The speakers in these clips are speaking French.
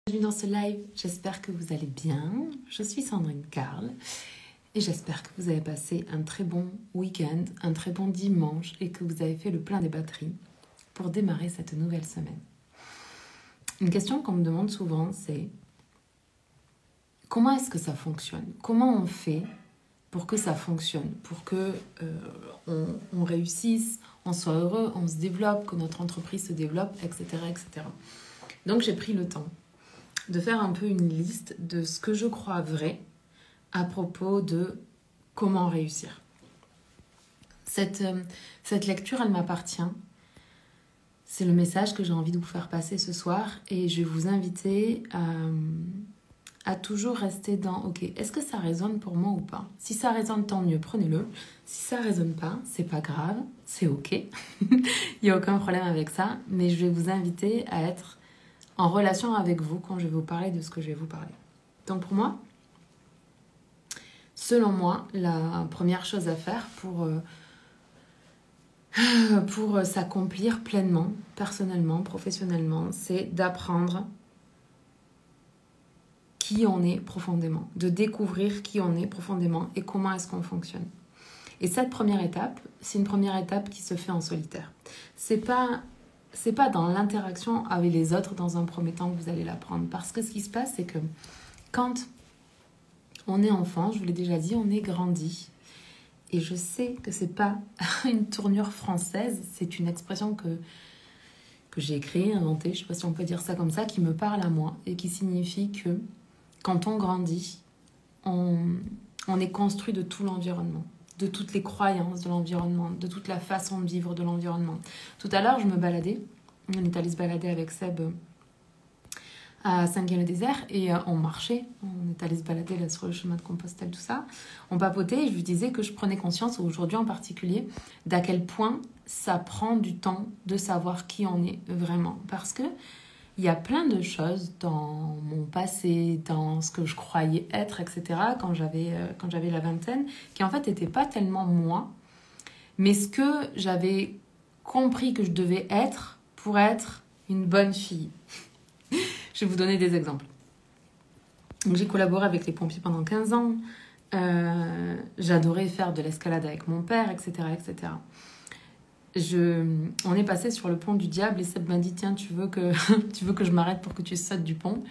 Bienvenue dans ce live, j'espère que vous allez bien. Je suis Sandrine Carl et j'espère que vous avez passé un très bon week-end, un très bon dimanche et que vous avez fait le plein des batteries pour démarrer cette nouvelle semaine. Une question qu'on me demande souvent, c'est comment est-ce que ça fonctionne? Comment on fait pour que ça fonctionne, pour que on réussisse, on soit heureux, on se développe, que notre entreprise se développe, etc., etc. Donc j'ai pris le temps de faire un peu une liste de ce que je crois vrai à propos de comment réussir. Cette lecture, elle m'appartient. C'est le message que j'ai envie de vous faire passer ce soir et je vais vous inviter à toujours rester dans « Ok, est-ce que ça résonne pour moi ou pas ?» Si ça résonne, tant mieux, prenez-le. Si ça résonne pas, c'est pas grave, c'est ok. Il n'y a aucun problème avec ça, mais je vais vous inviter à être en relation avec vous quand je vais vous parler de ce que je vais vous parler. Donc pour moi, selon moi, la première chose à faire pour s'accomplir pleinement, personnellement, professionnellement, c'est d'apprendre qui on est profondément, de découvrir qui on est profondément et comment est-ce qu'on fonctionne. Et cette première étape, c'est une première étape qui se fait en solitaire. C'est pas dans l'interaction avec les autres dans un premier temps que vous allez l'apprendre. Parce que ce qui se passe, c'est que quand on est enfant, je vous l'ai déjà dit, on est grandi. Et je sais que c'est pas une tournure française, c'est une expression que j'ai créée, inventée, je sais pas si on peut dire ça comme ça, qui me parle à moi et qui signifie que quand on grandit, on est construit de tout l'environnement, de toutes les croyances de l'environnement, de toute la façon de vivre de l'environnement. Tout à l'heure, je me baladais, on est allé se balader avec Seb à Saint-Guy-le-Désert et on marchait, on est allé se balader là sur le chemin de Compostelle, tout ça. On papotait et je lui disais que je prenais conscience, aujourd'hui en particulier, d'à quel point ça prend du temps de savoir qui on est vraiment. Parce que il y a plein de choses dans mon passé, dans ce que je croyais être, etc., quand j'avais la vingtaine, qui en fait n'étaient pas tellement moi, mais ce que j'avais compris que je devais être pour être une bonne fille. Je vais vous donner des exemples. Donc, j'ai collaboré avec les pompiers pendant 15 ans. J'adorais faire de l'escalade avec mon père, etc., etc. On est passé sur le pont du diable et Seb m'a dit « Tiens, tu veux que je m'arrête pour que tu sautes du pont ?»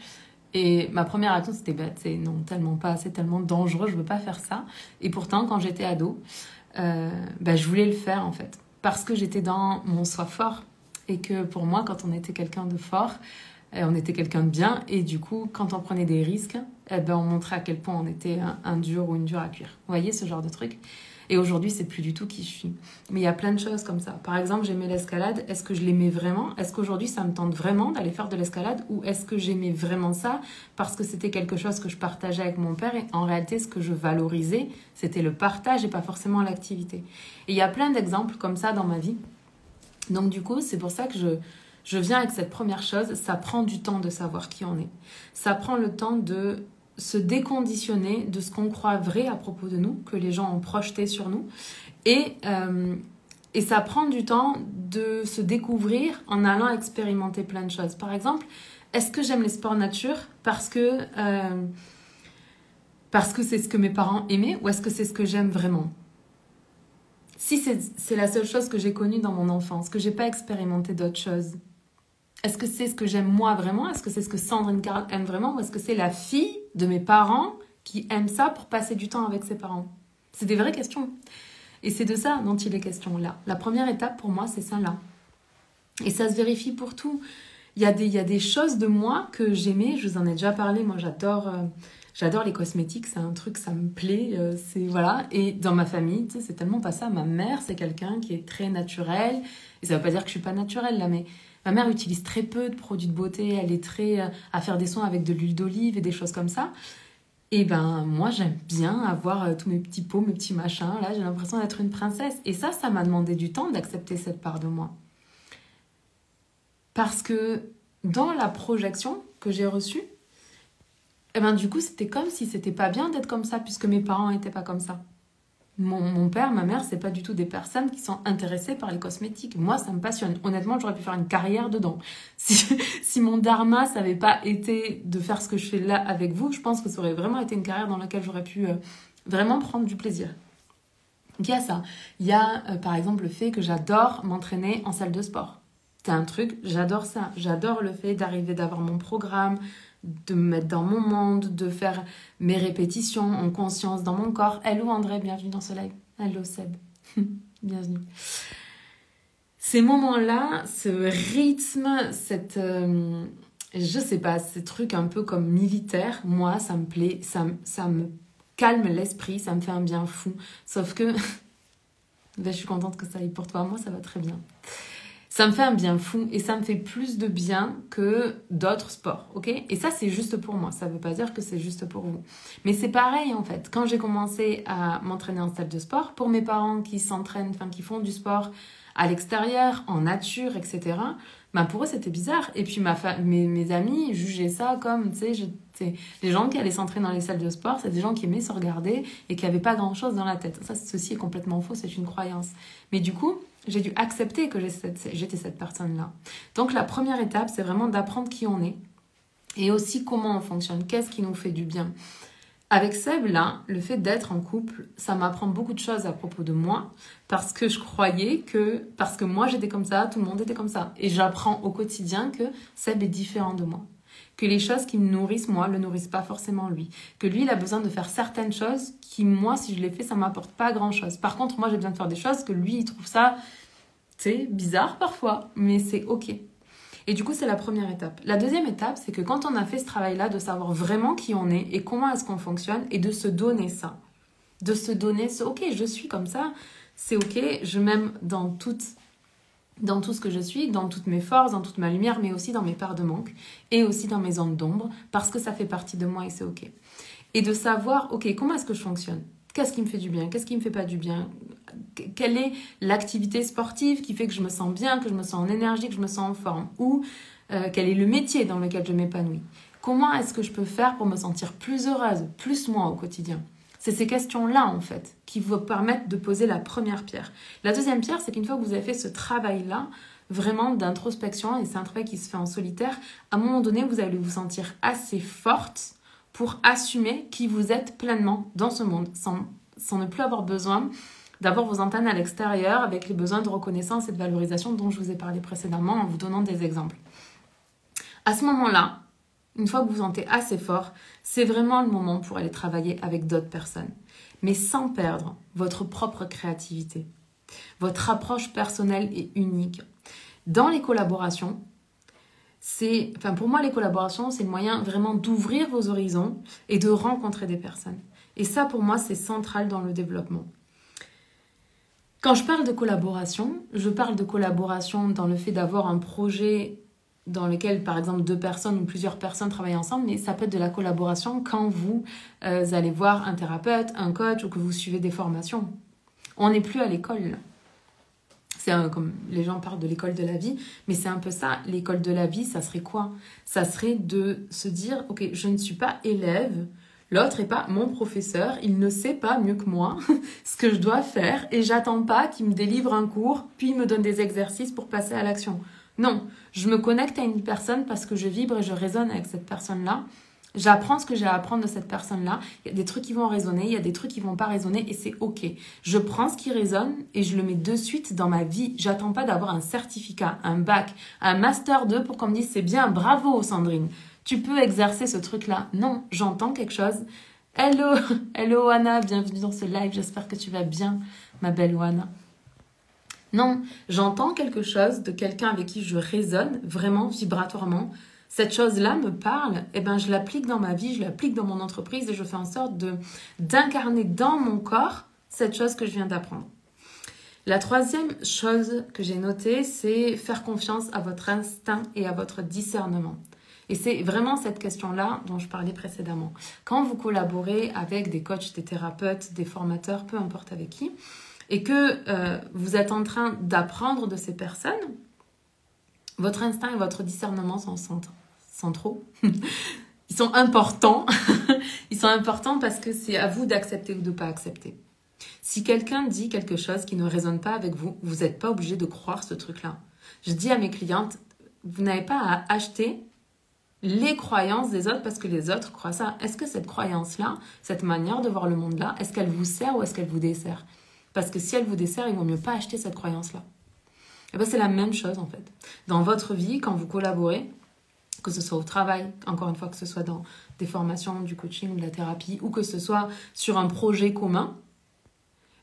Et ma première réaction, c'était « Non, tellement pas, c'est tellement dangereux, je veux pas faire ça. » Et pourtant, quand j'étais ado, je voulais le faire en fait. Parce que j'étais dans mon soi fort. Et que pour moi, quand on était quelqu'un de fort, on était quelqu'un de bien. Et du coup, quand on prenait des risques, on montrait à quel point on était un dur ou une dure à cuire. Vous voyez ce genre de truc ? Et aujourd'hui, c'est plus du tout qui je suis. Mais il y a plein de choses comme ça. Par exemple, j'aimais l'escalade. Est-ce que je l'aimais vraiment? Est-ce qu'aujourd'hui, ça me tente vraiment d'aller faire de l'escalade? Ou est-ce que j'aimais vraiment ça parce que c'était quelque chose que je partageais avec mon père? Et en réalité, ce que je valorisais, c'était le partage et pas forcément l'activité. Et il y a plein d'exemples comme ça dans ma vie. Donc du coup, c'est pour ça que je viens avec cette première chose. Ça prend du temps de savoir qui on est. Ça prend le temps de se déconditionner de ce qu'on croit vrai à propos de nous, que les gens ont projeté sur nous. Et ça prend du temps de se découvrir en allant expérimenter plein de choses. Par exemple, est-ce que j'aime les sports nature parce que c'est ce que mes parents aimaient ou est-ce que c'est ce que j'aime vraiment? Si c'est la seule chose que j'ai connue dans mon enfance, que j'ai pas expérimenté d'autres choses, est-ce que c'est ce que j'aime moi vraiment? Est-ce que c'est ce que Sandrine Carl aime vraiment? Ou est-ce que c'est la fille de mes parents qui aime ça pour passer du temps avec ses parents? C'est des vraies questions. Et c'est de ça dont il est question là. La première étape pour moi, c'est ça là. Et ça se vérifie pour tout. Il y a des choses de moi que j'aimais, je vous en ai déjà parlé, moi j'adore les cosmétiques, c'est un truc, ça me plaît, voilà. Et dans ma famille, tu sais, c'est tellement pas ça. Ma mère, c'est quelqu'un qui est très naturel. Et ça veut pas dire que je suis pas naturelle là, mais ma mère utilise très peu de produits de beauté. Elle est très à faire des soins avec de l'huile d'olive et des choses comme ça. Et moi, j'aime bien avoir tous mes petits pots, mes petits machins. Là, j'ai l'impression d'être une princesse. Et ça m'a demandé du temps d'accepter cette part de moi. Parce que dans la projection que j'ai reçue, du coup, c'était comme si c'était pas bien d'être comme ça, puisque mes parents n'étaient pas comme ça. Mon père, ma mère, c'est pas du tout des personnes qui sont intéressées par les cosmétiques. Moi, ça me passionne. Honnêtement, j'aurais pu faire une carrière dedans. Si mon dharma, ça n'avait pas été de faire ce que je fais là avec vous, je pense que ça aurait vraiment été une carrière dans laquelle j'aurais pu vraiment prendre du plaisir. Donc, il y a ça. Il y a, par exemple, le fait que j'adore m'entraîner en salle de sport. C'est un truc, j'adore ça. J'adore le fait d'arriver, d'avoir mon programme, de me mettre dans mon monde, de faire mes répétitions en conscience dans mon corps. Hello André, bienvenue dans ce live. Hello Seb, bienvenue. Ces moments-là, ce rythme, je sais pas, ces trucs un peu comme militaire, moi, ça me plaît, ça me calme l'esprit, ça me fait un bien fou. Sauf que, je suis contente que ça aille pour toi, moi, ça va très bien. Ça me fait un bien fou et ça me fait plus de bien que d'autres sports, ok? Et ça, c'est juste pour moi. Ça ne veut pas dire que c'est juste pour vous. Mais c'est pareil, en fait. Quand j'ai commencé à m'entraîner en salle de sport, pour mes parents qui s'entraînent, enfin, qui font du sport à l'extérieur, en nature, etc., ben pour eux, c'était bizarre. Et puis, mes amis jugeaient ça comme, tu sais, les gens qui allaient s'entraîner dans les salles de sport, c'est des gens qui aimaient se regarder et qui n'avaient pas grand-chose dans la tête. Ça, ceci est complètement faux, c'est une croyance. Mais du coup, j'ai dû accepter que j'étais cette personne-là. Donc, la première étape, c'est vraiment d'apprendre qui on est et aussi comment on fonctionne, qu'est-ce qui nous fait du bien. Avec Seb, là, le fait d'être en couple, ça m'apprend beaucoup de choses à propos de moi parce que je croyais que, parce que moi j'étais comme ça, tout le monde était comme ça. Et j'apprends au quotidien que Seb est différent de moi. Que les choses qui me nourrissent, moi, le nourrissent pas forcément lui. Que lui, il a besoin de faire certaines choses qui, moi, si je les fais, ça m'apporte pas grand-chose. Par contre, moi, j'ai besoin de faire des choses que lui, il trouve ça, tu sais, bizarre parfois, mais c'est ok. Et du coup, c'est la première étape. La deuxième étape, c'est que quand on a fait ce travail-là, de savoir vraiment qui on est et comment est-ce qu'on fonctionne, et de se donner ça. De se donner ce « ok, je suis comme ça, c'est ok, je m'aime dans tout ce que je suis, dans toutes mes forces, dans toute ma lumière, mais aussi dans mes parts de manque, et aussi dans mes zones d'ombre, parce que ça fait partie de moi et c'est ok. » Et de savoir « ok, comment est-ce que je fonctionne ? Qu'est-ce qui me fait du bien ? Qu'est-ce qui me fait pas du bien ? Quelle est l'activité sportive qui fait que je me sens bien, que je me sens en énergie, que je me sens en forme ? Ou quel est le métier dans lequel je m'épanouis ? Comment est-ce que je peux faire pour me sentir plus heureuse, plus moi au quotidien ? C'est ces questions-là, en fait, qui vous permettent de poser la première pierre. La deuxième pierre, c'est qu'une fois que vous avez fait ce travail-là, vraiment d'introspection, et c'est un travail qui se fait en solitaire, à un moment donné, vous allez vous sentir assez forte pour assumer qui vous êtes pleinement dans ce monde, sans ne plus avoir besoin d'avoir vos antennes à l'extérieur avec les besoins de reconnaissance et de valorisation dont je vous ai parlé précédemment en vous donnant des exemples. À ce moment-là, une fois que vous vous sentez assez fort, c'est vraiment le moment pour aller travailler avec d'autres personnes, mais sans perdre votre propre créativité, votre approche personnelle et unique. Dans les collaborations, pour moi, les collaborations, c'est le moyen vraiment d'ouvrir vos horizons et de rencontrer des personnes. Et ça, pour moi, c'est central dans le développement. Quand je parle de collaboration, je parle de collaboration dans le fait d'avoir un projet dans lequel, par exemple, 2 personnes ou plusieurs personnes travaillent ensemble, mais ça peut être de la collaboration quand vous allez voir un thérapeute, un coach ou que vous suivez des formations. On n'est plus à l'école, là. C'est comme les gens parlent de l'école de la vie, mais c'est un peu ça. L'école de la vie, ça serait quoi ? Ça serait de se dire, ok, je ne suis pas élève, l'autre n'est pas mon professeur, il ne sait pas mieux que moi ce que je dois faire et j'attends pas qu'il me délivre un cours, puis il me donne des exercices pour passer à l'action. Non, je me connecte à une personne parce que je vibre et je résonne avec cette personne-là. J'apprends ce que j'ai à apprendre de cette personne-là. Il y a des trucs qui vont résonner, il y a des trucs qui vont pas résonner et c'est ok. Je prends ce qui résonne et je le mets de suite dans ma vie. J'attends pas d'avoir un certificat, un bac, un master 2 pour qu'on me dise c'est bien, bravo Sandrine. Tu peux exercer ce truc-là. Non, j'entends quelque chose. Hello, hello Anna, bienvenue dans ce live. J'espère que tu vas bien, ma belle Anna. Non, j'entends quelque chose de quelqu'un avec qui je résonne vraiment vibratoirement. Cette chose-là me parle, et ben je l'applique dans ma vie, je l'applique dans mon entreprise et je fais en sorte d'incarner dans mon corps cette chose que je viens d'apprendre. La troisième chose que j'ai notée, c'est faire confiance à votre instinct et à votre discernement. Et c'est vraiment cette question-là dont je parlais précédemment. Quand vous collaborez avec des coachs, des thérapeutes, des formateurs, peu importe avec qui, et que vous êtes en train d'apprendre de ces personnes, votre instinct et votre discernement sont centraux. Ils sont importants. Ils sont importants parce que c'est à vous d'accepter ou de ne pas accepter. Si quelqu'un dit quelque chose qui ne résonne pas avec vous, vous n'êtes pas obligé de croire ce truc-là. Je dis à mes clientes, vous n'avez pas à acheter les croyances des autres parce que les autres croient ça. Est-ce que cette croyance-là, cette manière de voir le monde-là, est-ce qu'elle vous sert ou est-ce qu'elle vous dessert? Parce que si elle vous dessert, il vaut mieux pas acheter cette croyance-là. Et bien, c'est la même chose en fait. Dans votre vie, quand vous collaborez, que ce soit au travail, encore une fois, que ce soit dans des formations, du coaching, de la thérapie, ou que ce soit sur un projet commun,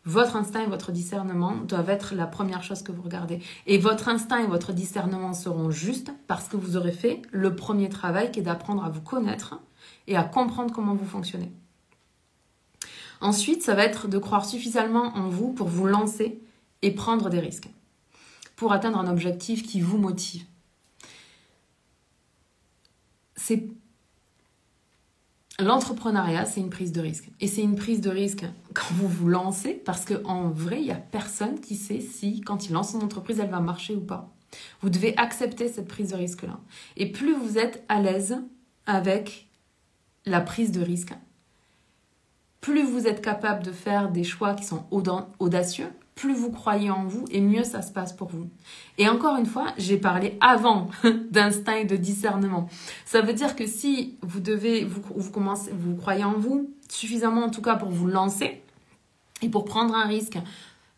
votre instinct et votre discernement doivent être la première chose que vous regardez. Et votre instinct et votre discernement seront justes parce que vous aurez fait le premier travail qui est d'apprendre à vous connaître et à comprendre comment vous fonctionnez. Ensuite, ça va être de croire suffisamment en vous pour vous lancer et prendre des risques, pour atteindre un objectif qui vous motive. L'entrepreneuriat, c'est une prise de risque. Et c'est une prise de risque quand vous vous lancez, parce qu'en vrai, il n'y a personne qui sait si, quand il lance son entreprise, elle va marcher ou pas. Vous devez accepter cette prise de risque-là. Et plus vous êtes à l'aise avec la prise de risque, plus vous êtes capable de faire des choix qui sont audacieux, plus vous croyez en vous et mieux ça se passe pour vous. Et encore une fois, j'ai parlé avant d'instinct et de discernement. Ça veut dire que si vous croyez en vous suffisamment en tout cas pour vous lancer et pour prendre un risque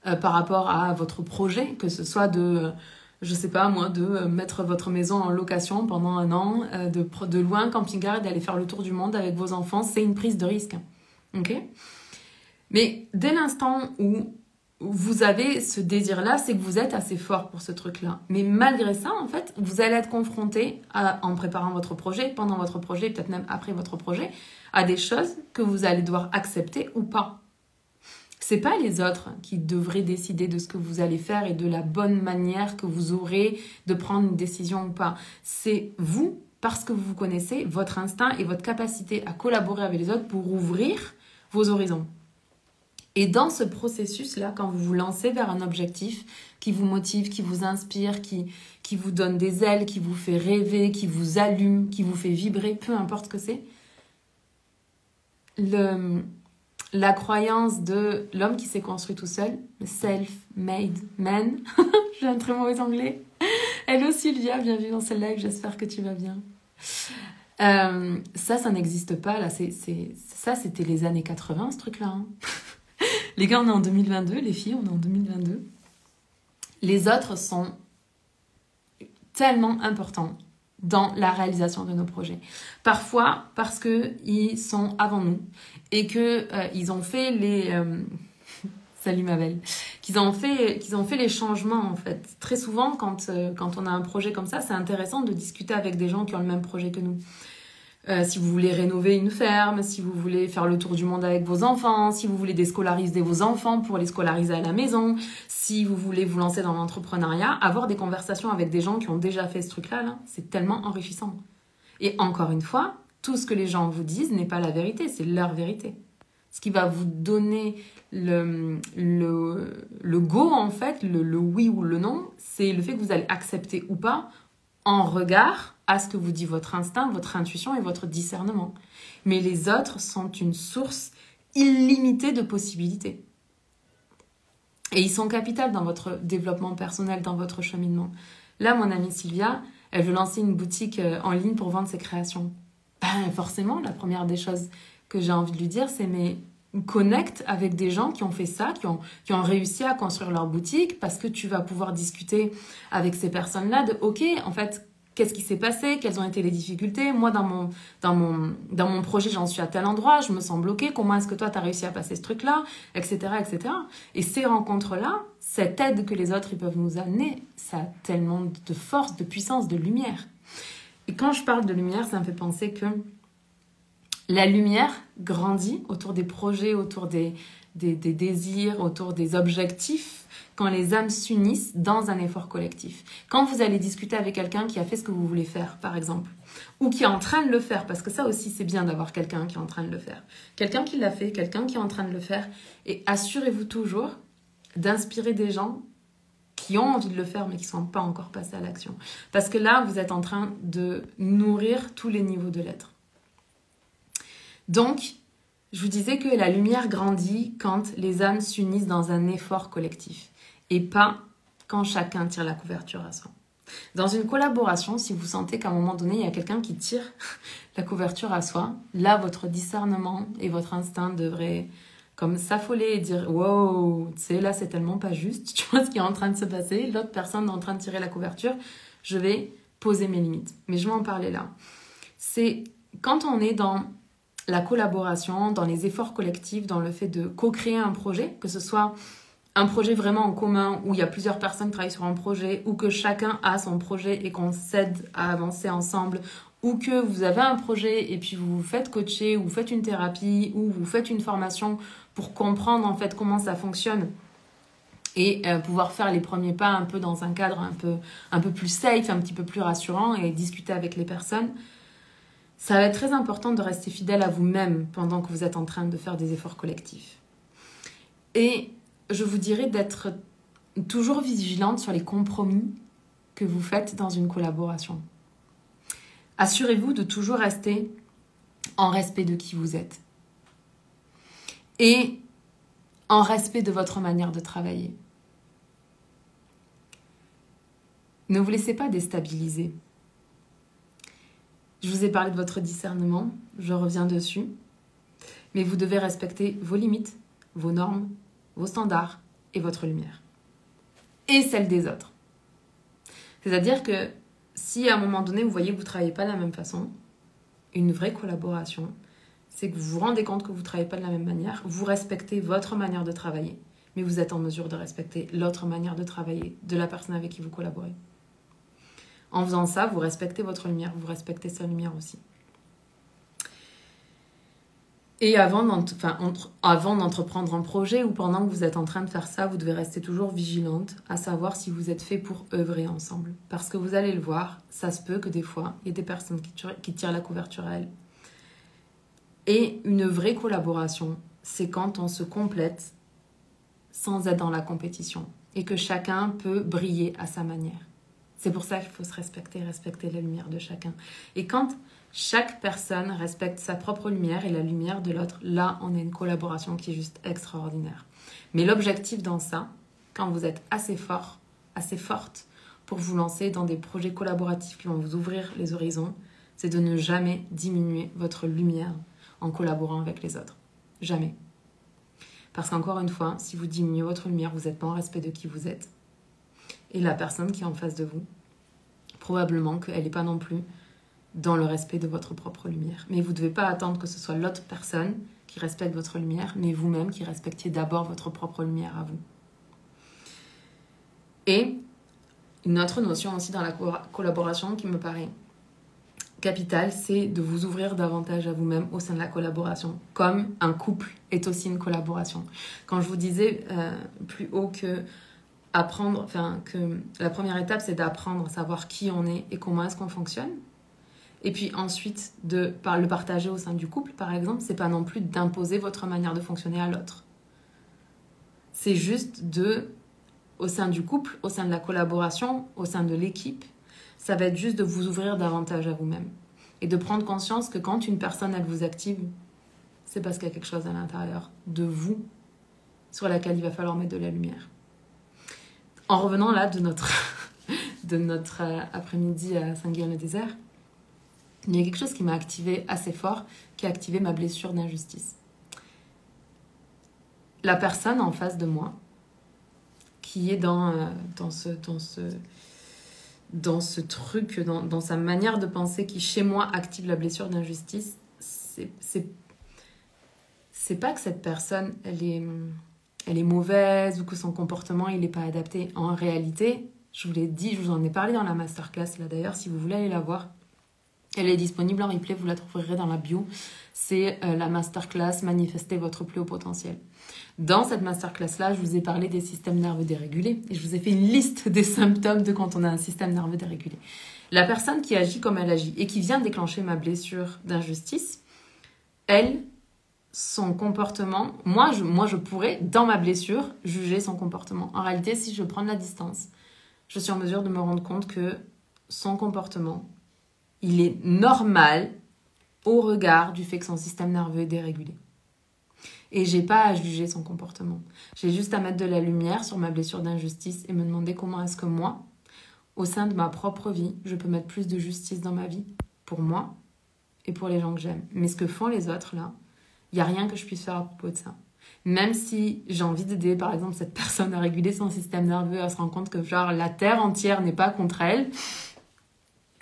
par rapport à votre projet, que ce soit de mettre votre maison en location pendant 1 an, de louer un camping-car et d'aller faire le tour du monde avec vos enfants, c'est une prise de risque. Ok ? Mais dès l'instant où vous avez ce désir-là, c'est que vous êtes assez fort pour ce truc-là. Mais malgré ça, en fait, vous allez être confronté en préparant votre projet, pendant votre projet, peut-être même après votre projet, à des choses que vous allez devoir accepter ou pas. C'est pas les autres qui devraient décider de ce que vous allez faire et de la bonne manière que vous aurez de prendre une décision ou pas. C'est vous, parce que vous connaissez votre instinct et votre capacité à collaborer avec les autres pour ouvrir vos horizons. Et dans ce processus-là, quand vous vous lancez vers un objectif qui vous motive, qui vous inspire, qui vous donne des ailes, qui vous fait rêver, qui vous allume, qui vous fait vibrer, peu importe ce que c'est, la croyance de l'homme qui s'est construit tout seul, le self-made man, j'ai un très mauvais anglais. Hello Sylvia, bienvenue dans ce live, j'espère que tu vas bien. Ça n'existe pas, là. Ça, c'était les années 80, ce truc-là. Hein. Les gars, on est en 2022, les filles, on est en 2022. Les autres sont tellement importants dans la réalisation de nos projets. Parfois, parce qu'ils sont avant nous et qu'ils ont fait les... Salut ma belle. Qu'ils ont fait les changements, en fait. Très souvent, quand on a un projet comme ça, c'est intéressant de discuter avec des gens qui ont le même projet que nous. Si vous voulez rénover une ferme, si vous voulez faire le tour du monde avec vos enfants, si vous voulez déscolariser vos enfants pour les scolariser à la maison, si vous voulez vous lancer dans l'entrepreneuriat, avoir des conversations avec des gens qui ont déjà fait ce truc-là, là, c'est tellement enrichissant. Et encore une fois, tout ce que les gens vous disent n'est pas la vérité, c'est leur vérité. Ce qui va vous donner le go, en fait, le oui ou le non, c'est le fait que vous allez accepter ou pas en regard à ce que vous dit votre instinct, votre intuition et votre discernement. Mais les autres sont une source illimitée de possibilités. Et ils sont capitaux dans votre développement personnel, dans votre cheminement. Là, mon amie Sylvia, elle veut lancer une boutique en ligne pour vendre ses créations. Ben, forcément, la première des choses que j'ai envie de lui dire, c'est mais connecte avec des gens qui ont fait ça, qui ont réussi à construire leur boutique, parce que tu vas pouvoir discuter avec ces personnes-là de « Ok, en fait, qu'est-ce qui s'est passé? Quelles ont été les difficultés? Moi, dans mon projet, j'en suis à tel endroit, je me sens bloquée. Comment est-ce que toi, tu as réussi à passer ce truc-là? Etc., etc. » Et ces rencontres-là, cette aide que les autres ils peuvent nous amener, ça a tellement de force, de puissance, de lumière. Et quand je parle de lumière, ça me fait penser que la lumière grandit autour des projets, autour des désirs, autour des objectifs, quand les âmes s'unissent dans un effort collectif. Quand vous allez discuter avec quelqu'un qui a fait ce que vous voulez faire, par exemple, ou qui est en train de le faire, parce que ça aussi, c'est bien d'avoir quelqu'un qui est en train de le faire. Quelqu'un qui l'a fait, quelqu'un qui est en train de le faire. Et assurez-vous toujours d'inspirer des gens qui ont envie de le faire, mais qui ne sont pas encore passés à l'action. Parce que là, vous êtes en train de nourrir tous les niveaux de l'être. Donc, Je vous disais que la lumière grandit quand les âmes s'unissent dans un effort collectif et pas quand chacun tire la couverture à soi. Dans une collaboration, si vous sentez qu'à un moment donné, il y a quelqu'un qui tire la couverture à soi, là, votre discernement et votre instinct devraient comme s'affoler et dire « Wow, tu sais, là, c'est tellement pas juste. Tu vois ce qui est en train de se passer. L'autre personne est en train de tirer la couverture. Je vais poser mes limites. » Mais je vais en parler là. C'est quand on est dans la collaboration, dans les efforts collectifs, dans le fait de co-créer un projet, que ce soit un projet vraiment en commun où il y a plusieurs personnes qui travaillent sur un projet, ou que chacun a son projet et qu'on s'aide à avancer ensemble, ou que vous avez un projet et puis vous vous faites coacher, ou vous faites une thérapie, ou vous faites une formation pour comprendre en fait comment ça fonctionne et pouvoir faire les premiers pas un peu dans un cadre un peu plus safe, un petit peu plus rassurant et discuter avec les personnes. Ça va être très important de rester fidèle à vous-même pendant que vous êtes en train de faire des efforts collectifs. Et je vous dirais d'être toujours vigilante sur les compromis que vous faites dans une collaboration. Assurez-vous de toujours rester en respect de qui vous êtes et en respect de votre manière de travailler. Ne vous laissez pas déstabiliser. Je vous ai parlé de votre discernement, je reviens dessus, mais vous devez respecter vos limites, vos normes, vos standards et votre lumière. Et celle des autres. C'est-à-dire que si à un moment donné, vous voyez que vous ne travaillez pas de la même façon, une vraie collaboration, c'est que vous vous rendez compte que vous ne travaillez pas de la même manière, vous respectez votre manière de travailler, mais vous êtes en mesure de respecter l'autre manière de travailler de la personne avec qui vous collaborez. En faisant ça, vous respectez votre lumière, vous respectez sa lumière aussi. Et avant d'entreprendre un projet ou pendant que vous êtes en train de faire ça, vous devez rester toujours vigilante à savoir si vous êtes fait pour œuvrer ensemble. Parce que vous allez le voir, ça se peut que des fois, il y ait des personnes qui tirent la couverture à elles. Et une vraie collaboration, c'est quand on se complète sans être dans la compétition et que chacun peut briller à sa manière. C'est pour ça qu'il faut se respecter la lumière de chacun. Et quand chaque personne respecte sa propre lumière et la lumière de l'autre, là, on a une collaboration qui est juste extraordinaire. Mais l'objectif dans ça, quand vous êtes assez fort, assez forte pour vous lancer dans des projets collaboratifs qui vont vous ouvrir les horizons, c'est de ne jamais diminuer votre lumière en collaborant avec les autres. Jamais. Parce qu'encore une fois, si vous diminuez votre lumière, vous n'êtes pas en respect de qui vous êtes. Et la personne qui est en face de vous, probablement qu'elle n'est pas non plus dans le respect de votre propre lumière. Mais vous ne devez pas attendre que ce soit l'autre personne qui respecte votre lumière, mais vous-même qui respectiez d'abord votre propre lumière à vous. Et une autre notion aussi dans la collaboration qui me paraît capitale, c'est de vous ouvrir davantage à vous-même au sein de la collaboration, comme un couple est aussi une collaboration. Quand je vous disais plus haut que la première étape, c'est d'apprendre à savoir qui on est et comment est-ce qu'on fonctionne. Et puis ensuite, de le partager au sein du couple, par exemple, c'est pas non plus d'imposer votre manière de fonctionner à l'autre. C'est juste au sein du couple, au sein de la collaboration, au sein de l'équipe, ça va être juste de vous ouvrir davantage à vous-même. Et de prendre conscience que quand une personne, elle vous active, c'est parce qu'il y a quelque chose à l'intérieur de vous sur laquelle il va falloir mettre de la lumière. En revenant là de notre après-midi à Saint-Guillaume-le-Désert, il y a quelque chose qui m'a activé assez fort, qui a activé ma blessure d'injustice. La personne en face de moi, qui est dans ce truc, dans sa manière de penser, qui chez moi active la blessure d'injustice, c'est pas que cette personne, elle est mauvaise ou que son comportement il n'est pas adapté. En réalité, je vous l'ai dit, je vous en ai parlé dans la masterclass, là d'ailleurs, si vous voulez aller la voir, elle est disponible en replay, vous la trouverez dans la bio. C'est la masterclass Manifester votre plus haut potentiel. Dans cette masterclass-là, je vous ai parlé des systèmes nerveux dérégulés et je vous ai fait une liste des symptômes de quand on a un système nerveux dérégulé. La personne qui agit comme elle agit et qui vient déclencher ma blessure d'injustice, elle, son comportement, moi je pourrais, dans ma blessure, juger son comportement. En réalité, si je prends de la distance, je suis en mesure de me rendre compte que son comportement, il est normal au regard du fait que son système nerveux est dérégulé. Et j'ai pas à juger son comportement. J'ai juste à mettre de la lumière sur ma blessure d'injustice et me demander comment est-ce que moi, au sein de ma propre vie, je peux mettre plus de justice dans ma vie pour moi et pour les gens que j'aime. Mais ce que font les autres, là, il n'y a rien que je puisse faire à propos de ça. Même si j'ai envie d'aider, par exemple, cette personne à réguler son système nerveux, à se rendre compte que genre, la terre entière n'est pas contre elle,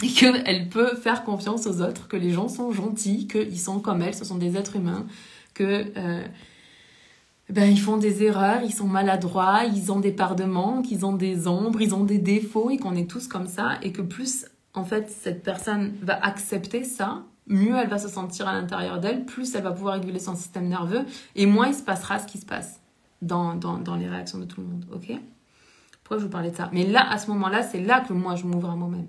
et qu'elle peut faire confiance aux autres, que les gens sont gentils, qu'ils sont comme elle, ce sont des êtres humains, que ils font des erreurs, ils sont maladroits, ils ont des parts de manque, ils ont des ombres, ils ont des défauts, et qu'on est tous comme ça, et que plus, en fait, cette personne va accepter ça, mieux elle va se sentir à l'intérieur d'elle, plus elle va pouvoir réguler son système nerveux, et moins il se passera ce qui se passe dans les réactions de tout le monde, ok? Pourquoi je vous parlais de ça? Mais là, à ce moment-là, c'est là que moi, je m'ouvre à moi-même.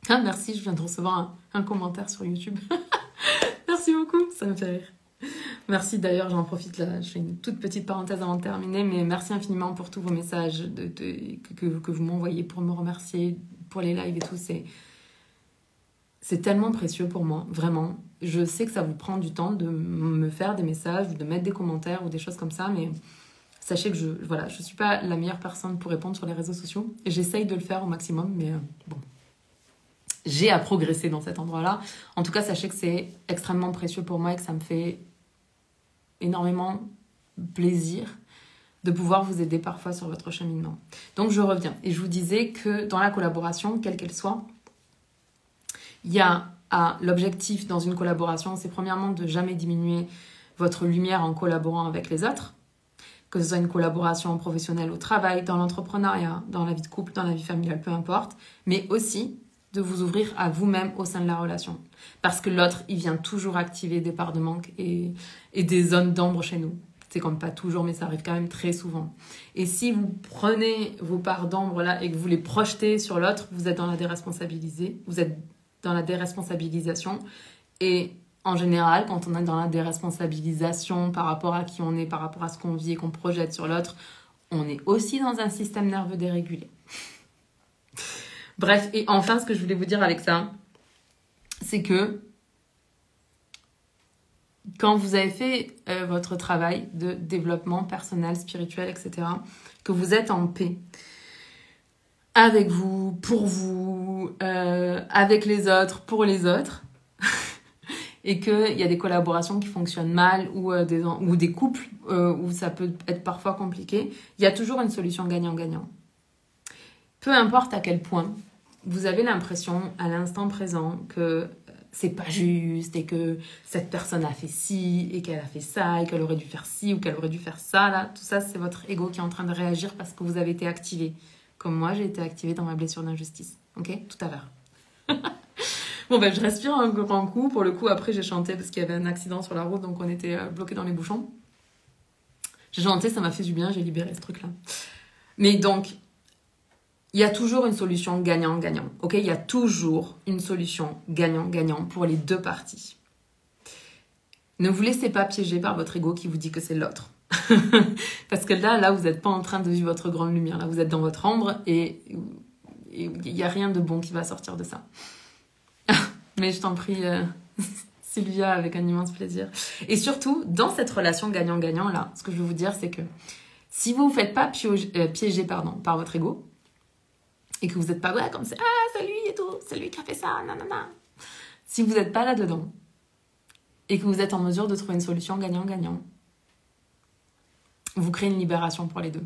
Ah, merci, je viens de recevoir un commentaire sur YouTube. Merci beaucoup, ça me fait rire. Merci d'ailleurs, j'en profite là, je fais une toute petite parenthèse avant de terminer, mais merci infiniment pour tous vos messages que vous m'envoyez pour me remercier, pour les lives et tout. C'est tellement précieux pour moi, vraiment. Je sais que ça vous prend du temps de me faire des messages, ou de mettre des commentaires ou des choses comme ça, mais sachez que je suis pas la meilleure personne pour répondre sur les réseaux sociaux. J'essaye de le faire au maximum, mais bon. J'ai à progresser dans cet endroit-là. En tout cas, sachez que c'est extrêmement précieux pour moi et que ça me fait énormément plaisir de pouvoir vous aider parfois sur votre cheminement. Donc, je reviens. Et je vous disais que dans la collaboration, quelle qu'elle soit, il y a l'objectif dans une collaboration, c'est premièrement de jamais diminuer votre lumière en collaborant avec les autres, que ce soit une collaboration professionnelle au travail, dans l'entrepreneuriat, dans la vie de couple, dans la vie familiale, peu importe, mais aussi de vous ouvrir à vous-même au sein de la relation. Parce que l'autre, il vient toujours activer des parts de manque et des zones d'ombre chez nous. C'est comme pas toujours, mais ça arrive quand même très souvent. Et si vous prenez vos parts d'ombre là et que vous les projetez sur l'autre, vous êtes dans la déresponsabilisation. Et en général, quand on est dans la déresponsabilisation par rapport à qui on est, par rapport à ce qu'on vit et qu'on projette sur l'autre, on est aussi dans un système nerveux dérégulé. Bref, et enfin, ce que je voulais vous dire avec ça, c'est que quand vous avez fait votre travail de développement personnel, spirituel, etc., que vous êtes en paix avec vous, pour vous, avec les autres, pour les autres, et qu'il y a des collaborations qui fonctionnent mal ou des couples où ça peut être parfois compliqué, il y a toujours une solution gagnant-gagnant. Peu importe à quel point vous avez l'impression à l'instant présent que c'est pas juste et que cette personne a fait ci et qu'elle a fait ça et qu'elle aurait dû faire ci ou qu'elle aurait dû faire ça, là, tout ça c'est votre ego qui est en train de réagir parce que vous avez été activé. Comme moi, j'ai été activée dans ma blessure d'injustice. Ok? Tout à l'heure. Bon, je respire un grand coup. Pour le coup, après, j'ai chanté parce qu'il y avait un accident sur la route, donc on était bloqués dans les bouchons. J'ai chanté, ça m'a fait du bien, j'ai libéré ce truc-là. Mais donc, il y a toujours une solution gagnant-gagnant. Ok? Il y a toujours une solution gagnant-gagnant pour les deux parties. Ne vous laissez pas piéger par votre ego qui vous dit que c'est l'autre. Parce que là, vous n'êtes pas en train de vivre votre grande lumière. Là, vous êtes dans votre ombre et il n'y a rien de bon qui va sortir de ça. Mais je t'en prie, Sylvia, avec un immense plaisir. Et surtout, dans cette relation gagnant-gagnant, là, ce que je veux vous dire, c'est que si vous ne vous faites pas piéger par votre ego, et que vous n'êtes pas comme c'est lui et tout, c'est lui qui a fait ça, nanana. Si vous n'êtes pas là-dedans, et que vous êtes en mesure de trouver une solution gagnant-gagnant, vous créez une libération pour les deux.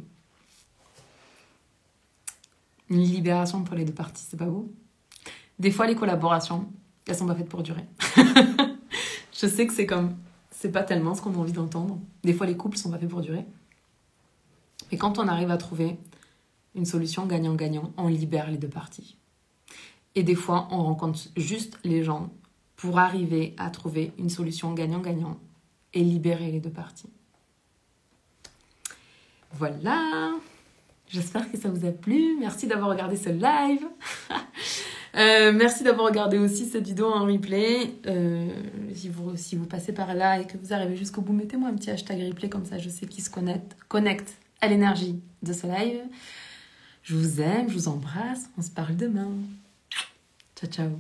Une libération pour les deux parties, c'est pas beau? Des fois, les collaborations, elles sont pas faites pour durer. Je sais que c'est pas tellement ce qu'on a envie d'entendre. Des fois, les couples sont pas faits pour durer. Mais quand on arrive à trouver une solution gagnant-gagnant, on libère les deux parties. Et des fois, on rencontre juste les gens pour arriver à trouver une solution gagnant-gagnant et libérer les deux parties. Voilà. J'espère que ça vous a plu. Merci d'avoir regardé ce live. Merci d'avoir regardé aussi cette vidéo en replay. Si vous passez par là et que vous arrivez jusqu'au bout, mettez-moi un petit hashtag replay, comme ça je sais qui se connecte à l'énergie de ce live. Je vous aime, je vous embrasse. On se parle demain. Ciao, ciao.